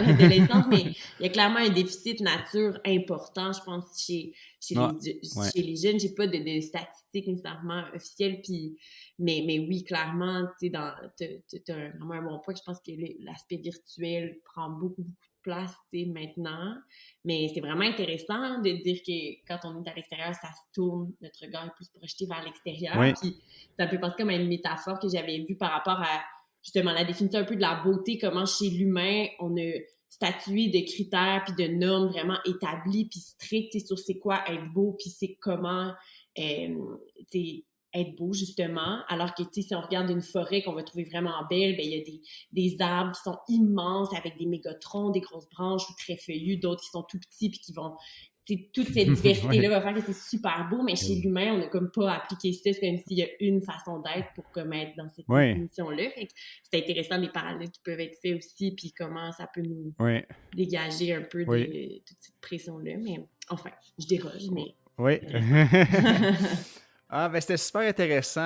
Speaker 2: l'adolescence, mais il y a clairement un déficit nature important, je pense,
Speaker 1: Ouais, ouais.
Speaker 2: chez les jeunes. J'ai pas de statistiques nécessairement officielles, puis, mais oui, clairement, tu sais, t'as vraiment un bon point. Je pense que l'aspect virtuel prend beaucoup, beaucoup de place, tu sais, maintenant. Mais c'est vraiment intéressant de dire que quand on est à l'extérieur, ça se tourne, notre regard est plus projeté vers l'extérieur.
Speaker 1: Oui.
Speaker 2: Puis ça me fait penser comme à une métaphore que j'avais vue par rapport à justement la définition un peu de la beauté, comment chez l'humain, on a statué de critères puis de normes vraiment établies puis strictes sur c'est quoi être beau puis c'est comment être beau justement, alors que si on regarde une forêt qu'on va trouver vraiment belle, ben il y a des arbres qui sont immenses avec des méga-troncs, des grosses branches ou très feuillus, d'autres qui sont tout petits puis qui vont toute cette diversité-là
Speaker 1: Oui.
Speaker 2: va faire que c'est super beau, mais chez l'humain, on n'a comme pas appliqué ça. C'est comme s'il y a une façon d'être pour comme être dans cette
Speaker 1: Oui.
Speaker 2: définition-là. Fait que c'est intéressant les parallèles qui peuvent être faits aussi, puis comment ça peut nous
Speaker 1: Oui.
Speaker 2: dégager un peu
Speaker 1: Oui.
Speaker 2: de toute cette pression-là. Mais enfin, je déroge, mais
Speaker 1: Oui.
Speaker 2: intéressant.
Speaker 1: Ah, ben c'était super intéressant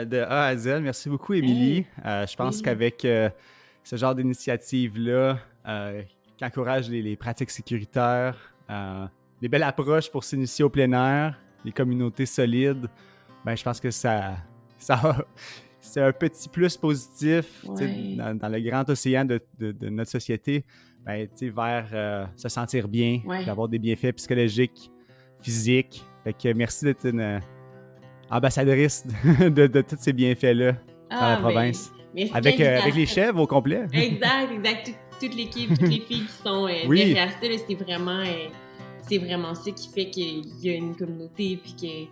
Speaker 1: de A à Z. Merci beaucoup, Émilie.
Speaker 2: Hey,
Speaker 1: Je pense
Speaker 2: oui.
Speaker 1: qu'avec ce genre d'initiative-là, qui encourage les pratiques sécuritaires, les belles approches pour s'initier au plein air, les communautés solides, ben je pense que c'est un petit plus positif tu sais,
Speaker 2: Ouais.
Speaker 1: dans le grand océan de notre société, ben, tu sais, vers se sentir bien,
Speaker 2: Ouais.
Speaker 1: d'avoir des bienfaits psychologiques, physiques. Fait que merci d'être une ambassadrice de tous ces bienfaits-là dans la
Speaker 2: Ah, ben,
Speaker 1: province.
Speaker 2: merci de
Speaker 1: Avec les
Speaker 2: l'invitation.
Speaker 1: chèvres au complet.
Speaker 2: Exact, exact. Toute l'équipe, toutes les filles qui sont
Speaker 1: Oui,
Speaker 2: derrière ça, là, c'est vraiment ça qui fait qu'il y a une communauté puis qu'il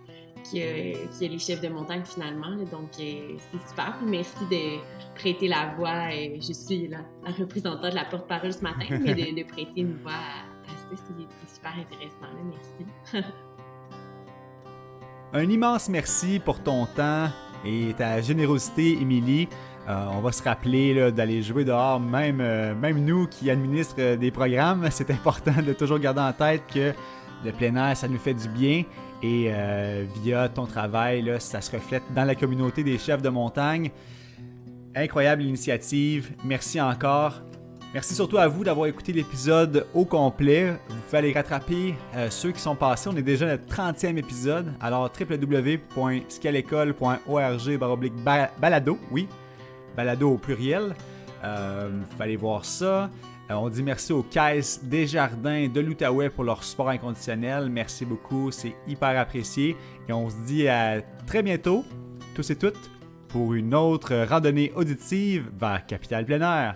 Speaker 2: y a les chefs de montagne finalement. Là. Donc, c'est super. Puis merci de prêter la voix. Je suis la représentante de la porte-parole ce matin, mais de prêter une voix à ça, c'est super intéressant. Là. Merci.
Speaker 1: un immense merci pour ton temps et ta générosité, Émilie. On va se rappeler là, d'aller jouer dehors, même nous qui administrent des programmes. C'est important de toujours garder en tête que le plein air, ça nous fait du bien. Et via ton travail, là, ça se reflète dans la communauté des chefs de montagne. Incroyable initiative. Merci encore. Merci surtout à vous d'avoir écouté l'épisode au complet. Vous pouvez aller rattraper ceux qui sont passés. On est déjà à notre 30e épisode. Alors, www.skialecole.org/balado. Oui, balado au pluriel. Vous pouvez aller voir ça. On dit merci aux Caisses Desjardins de l'Outaouais pour leur support inconditionnel. Merci beaucoup, c'est hyper apprécié. Et on se dit à très bientôt, tous et toutes, pour une autre randonnée auditive vers Capitale Plein Air.